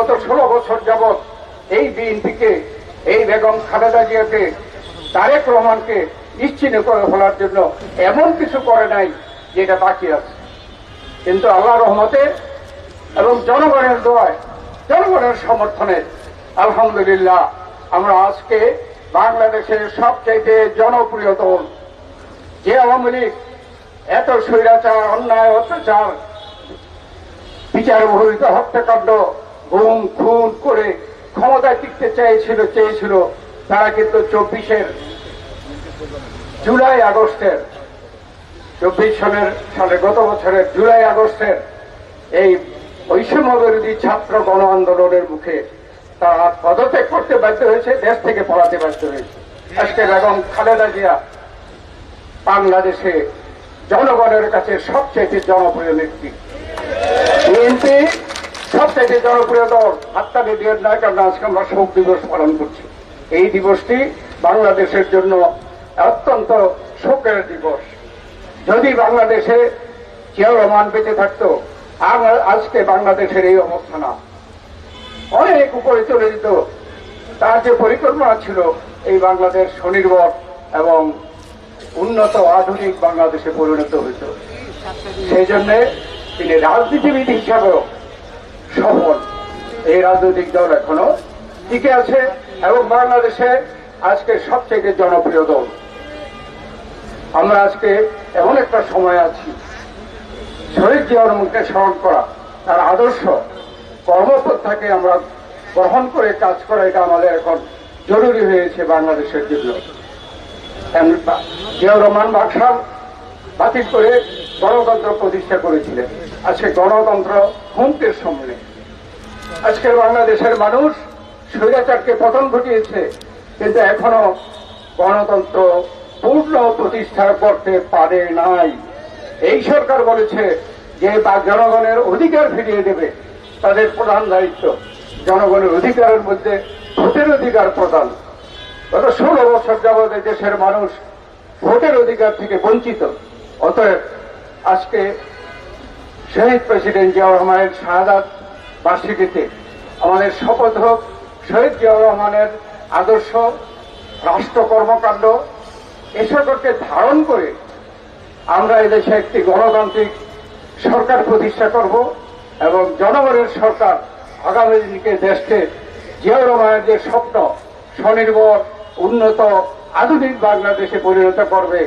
বিগত 16 বছর যাবৎ এই বিএনপিকে, এই বেগম খালেদা জিয়াকে, তারেক রহমানকে নিশ্চিহ্ন করে ফেলার জন্য এমন কিছু করে নাই যেটা বাকি আছে। কিন্তু আল্লাহ রহমতে এবং জনগণের দোয়ায়, জনগণের সমর্থনে আলহামদুলিল্লাহ আমরা আজকে বাংলাদেশের সবচেয়ে জনপ্রিয় দল, যে আওয়ামী লীগ এত স্বৈরাচার, অন্যায়, অত্যাচার, বিচার বহির্ভূত হত্যাকাণ্ড, গুম খুন করে ক্ষমতায় টিকতে চেয়েছিল, তারা কিন্তু 24 জুলাই আগস্টের 24 সালে গত বছরের জুলাই আগস্টের এই বৈষম্য বিরোধী ছাত্র গণ আন্দোলনের মুখে তারা পদত্যাগ করতে বাধ্য হয়েছে, দেশ থেকে পড়াতে বাধ্য হয়েছে। আজকে বেগম খালেদা জিয়া বাংলাদেশে জনগণের কাছে সবচেয়ে জনপ্রিয় নেত্রী। বিএনপি সবচেয়ে জনপ্রিয় দল। হাততালি দিয়ে না, কারণ আজকে আমরা শোক দিবস পালন করছি। এই দিবসটি বাংলাদেশের জন্য অত্যন্ত শোকের দিবস। যদি বাংলাদেশে জিয়াউর রহমান বেঁচে থাকতো, আজকে বাংলাদেশের এই অবস্থা না, অনেক উপরে চলে যেত। তার যে পরিকল্পনা ছিল এই বাংলাদেশ স্বনির্ভর এবং উন্নত আধুনিক বাংলাদেশে পরিণত হইত। সেই জন্য তিনি রাজনীতিবিদ হিসাবেও সফল। এই রাজনৈতিক দল এখনো টিকে আছে এবং বাংলাদেশে আজকে সবচেয়ে জনপ্রিয় দল। আমরা আজকে এমন একটা সময় আছি, শহীদ জিয়াউর রহমানকে স্মরণ করা, তার আদর্শ কর্মপন্থাকে আমরা গ্রহণ করে কাজ করা, এটা আমাদের এখন জরুরি হয়েছে বাংলাদেশের জন্য। জিয়াউর রহমান বাকশাল বাতিল করে গণতন্ত্র প্রতিষ্ঠা করেছিলেন। আজকে গণতন্ত্র হুমকির সামনে। আজকের বাংলাদেশের মানুষ স্বৈরাচারকে পতন ঘটিয়েছে, কিন্তু এখনো গণতন্ত্র পূর্ণ প্রতিষ্ঠা করতে পারে নাই। এই সরকার বলেছে যে জনগণের অধিকার ফিরিয়ে দেবে, তাদের প্রধান দায়িত্ব জনগণের অধিকারের মধ্যে ভোটের অধিকার প্রদান। গত 16 বছর যাবৎ দেশের মানুষ ভোটের অধিকার থেকে বঞ্চিত। অতএব আজকে শহীদ প্রেসিডেন্ট জিয়াউর রহমানের শাহাদাত বার্ষিকীতে আমাদের শপথ হোক, শহীদ জিয়াউর রহমানের আদর্শ, রাষ্ট্র কর্মকাণ্ড এসবকে ধারণ করে আমরা এদেশে একটি গণতান্ত্রিক সরকার প্রতিষ্ঠা করব এবং জনগণের সরকার আগামী দিনকে দেশকে জিয়াউর রহমানের যে স্বপ্ন স্বনির্ভর, উন্নত, আধুনিক বাংলাদেশে পরিণত করবে,